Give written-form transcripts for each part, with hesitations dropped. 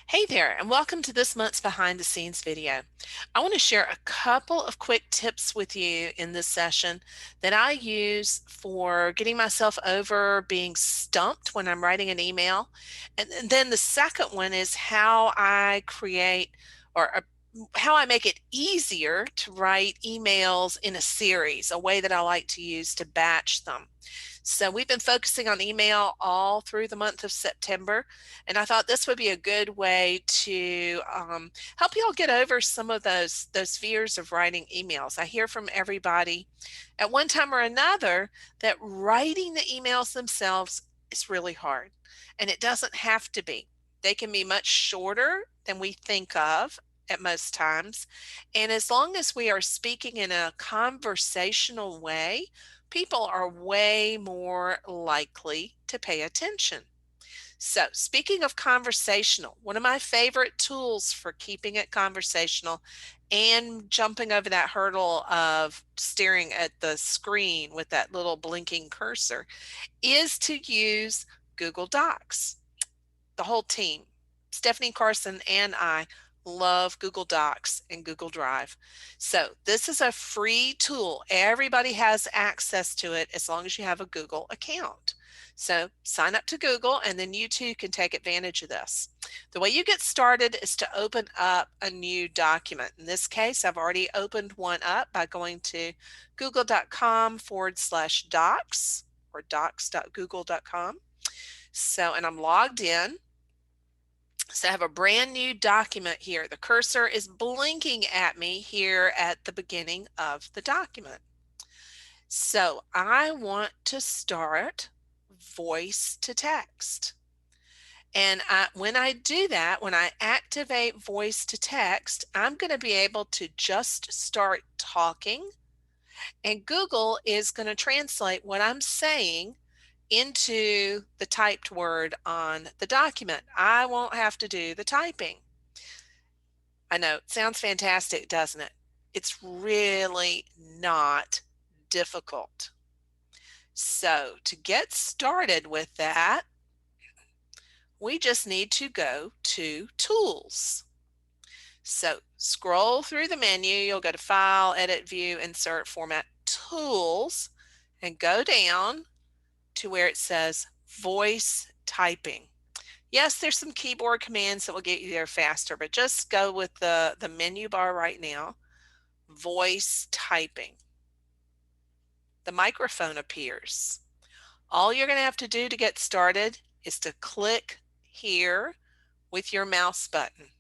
Hey there, and welcome to this month's behind the scenes video. I want to share a couple of quick tips with you in this session that I use for getting myself over being stumped when I'm writing an email. And then the second one is how I create or how I make it easier to write emails in a series, a way that I like to use to batch them. So we've been focusing on email all through the month of September, and I thought this would be a good way to help you all get over some of those fears of writing emails. I hear from everybody at one time or another that writing the emails themselves is really hard, and it doesn't have to be. They can be much shorter than we think of at most times. And as long as we are speaking in a conversational way, people are way more likely to pay attention. So, speaking of conversational, one of my favorite tools for keeping it conversational and jumping over that hurdle of staring at the screen with that little blinking cursor is to use Google Docs. The whole team, Stephanie Carson and I, love Google Docs and Google Drive. So this is a free tool. Everybody has access to it as long as you have a Google account. So sign up to Google and then you too can take advantage of this. The way you get started is to open up a new document. In this case, I've already opened one up by going to google.com/docs or docs.google.com. So, and I'm logged in. So I have a brand new document here. The cursor is blinking at me here at the beginning of the document. So I want to start voice to text. And when I do that, when I activate voice to text, I'm going to be able to just start talking, and Google is going to translate what I'm saying into the typed word on the document. I won't have to do the typing. I know, it sounds fantastic, doesn't it? It's really not difficult. So to get started with that, we just need to go to Tools. So scroll through the menu, you'll go to File, Edit, View, Insert, Format, Tools, and go down to where it says Voice Typing. Yes, there's some keyboard commands that will get you there faster, but just go with the menu bar right now. Voice typing. The microphone appears. All you're going to have to do to get started is to click here with your mouse button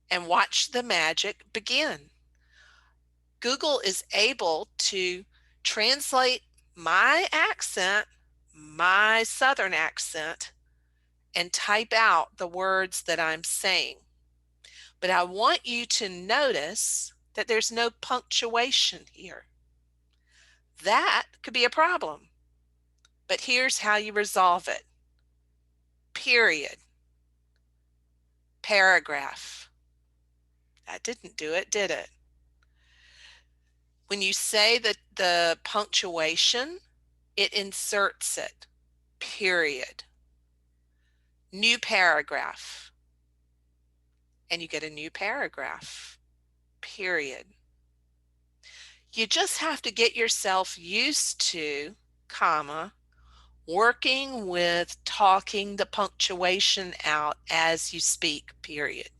and watch the magic begin. Google is able to translate my accent, my Southern accent, and type out the words that I'm saying. But I want you to notice that there's no punctuation here. That could be a problem. But here's how you resolve it. Period. Paragraph. That didn't do it, did it? When you say that the punctuation, it inserts it. Period. New paragraph. And you get a new paragraph. Period. You just have to get yourself used to, comma, working with talking the punctuation out as you speak, period.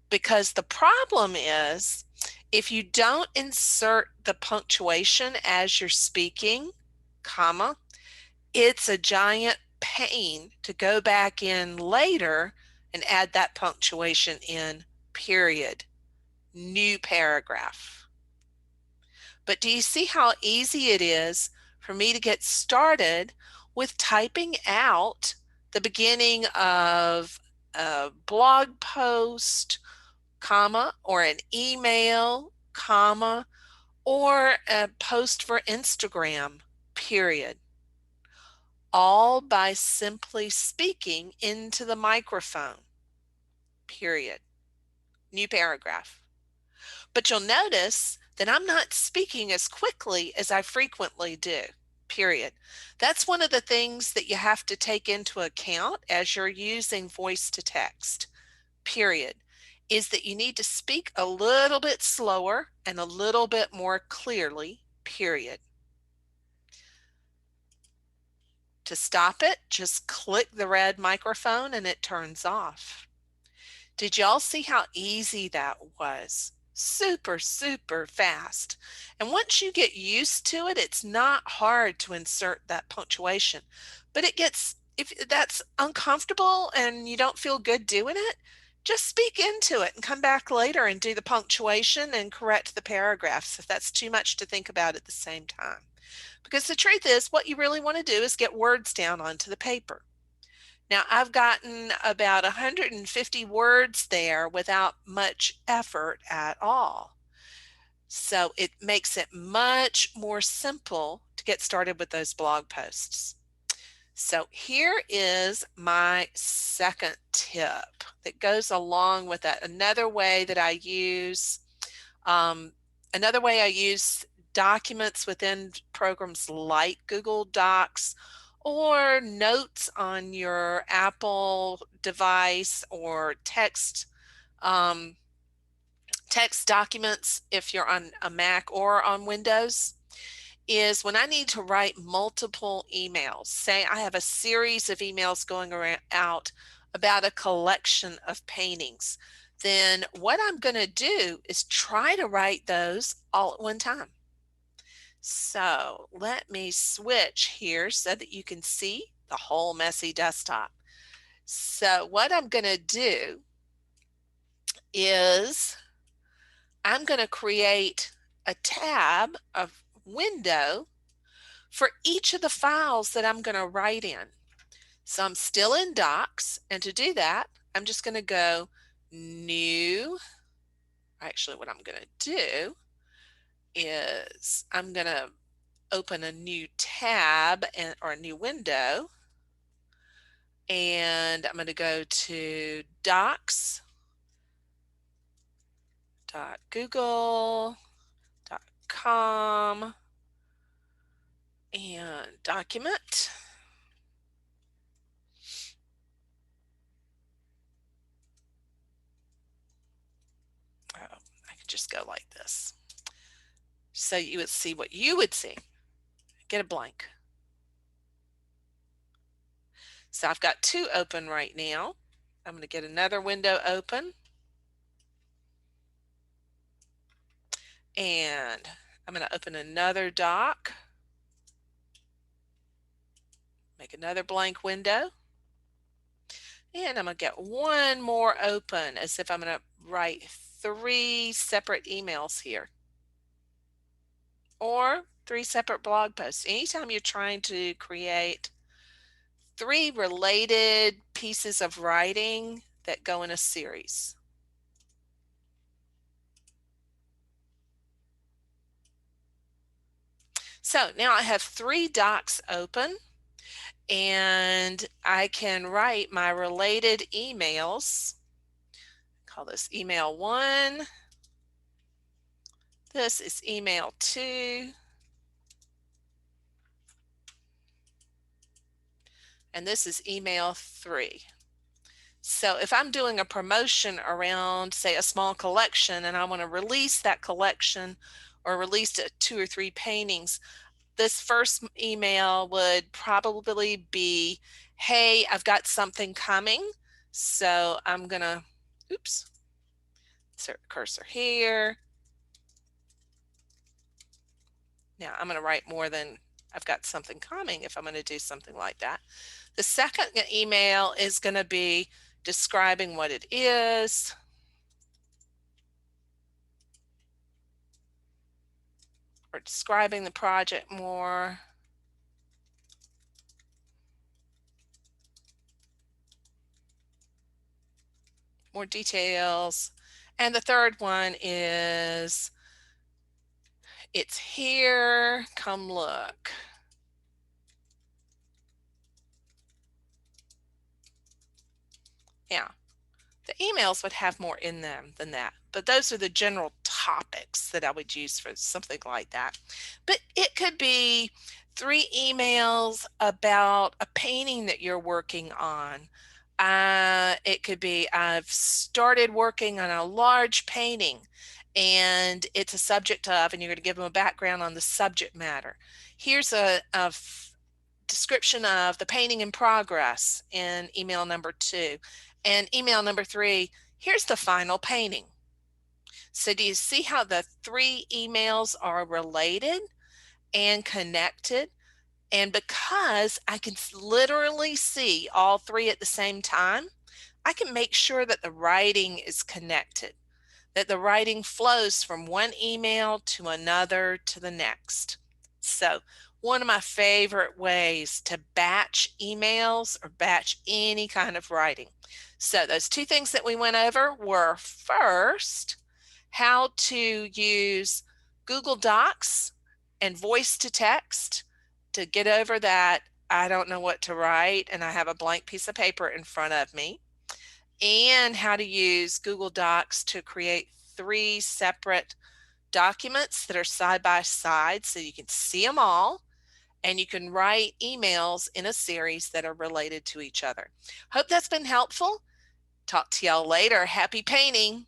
Because the problem is, if you don't insert the punctuation as you're speaking, comma, it's a giant pain to go back in later and add that punctuation in, period. New paragraph. But do you see how easy it is for me to get started with typing out the beginning of a blog post, comma, or an email, comma, or a post for Instagram, period. All by simply speaking into the microphone, period. New paragraph. But you'll notice that I'm not speaking as quickly as I frequently do. period. That's one of the things that you have to take into account as you're using voice to text, period, is that you need to speak a little bit slower and a little bit more clearly, period. To stop it, just click the red microphone and it turns off. Did y'all see how easy that was? Super, super fast. And once you get used to it, it's not hard to insert that punctuation. But it gets, if that's uncomfortable and you don't feel good doing it, just speak into it and come back later and do the punctuation and correct the paragraphs if that's too much to think about at the same time. Because the truth is, what you really want to do is get words down onto the paper. Now, I've gotten about 150 words there without much effort at all. So it makes it much more simple to get started with those blog posts. So here is my second tip that goes along with that. Another way I use documents within programs like Google Docs or notes on your Apple device or text documents if you're on a Mac or on Windows, is when I need to write multiple emails. Say I have a series of emails going out about a collection of paintings. Then what I'm going to do is try to write those all at one time. So let me switch here so that you can see the whole messy desktop. So what I'm going to do is I'm going to create a tab, a window for each of the files that I'm going to write in. So I'm still in Docs, and to do that, I'm just going to go New. Actually, what I'm going to do is I'm going to open a new tab or a new window, and I'm going to go to docs.google.com and document. Oh, I could just go like this. So you would see what you would see. Get a blank. So I've got two open right now. I'm going to get another window open. And I'm going to open another doc. Make another blank window. And I'm going to get one more open as if I'm going to write 3 separate emails here. Or 3 separate blog posts. Anytime you're trying to create 3 related pieces of writing that go in a series. So now I have 3 docs open, and I can write my related emails. Call this email 1. This is email 2. And this is email 3. So if I'm doing a promotion around, say, a small collection, and I want to release that collection or release 2 or 3 paintings, this first email would probably be, hey, I've got something coming. So I'm going to, insert cursor here. Now I'm going to write more than I've got something coming if I'm going to do something like that. The second email is going to be describing what it is. Or describing the project more. More details. And the third one is, it's here, come look. Yeah, the emails would have more in them than that, but those are the general topics that I would use for something like that. But it could be 3 emails about a painting that you're working on. It could be, I've started working on a large painting and it's a subject of, and you're going to give them a background on the subject matter. Here's a description of the painting in progress in email number 2. And email number 3, here's the final painting. So do you see how the 3 emails are related and connected? And because I can literally see all 3 at the same time, I can make sure that the writing is connected, that the writing flows from one email to another to the next. So one of my favorite ways to batch emails or batch any kind of writing. So those 2 things that we went over were, first, how to use Google Docs and voice to text to get over that I don't know what to write and I have a blank piece of paper in front of me, and how to use Google Docs to create 3 separate documents that are side by side so you can see them all and you can write emails in a series that are related to each other. Hope that's been helpful. Talk to y'all later. Happy painting.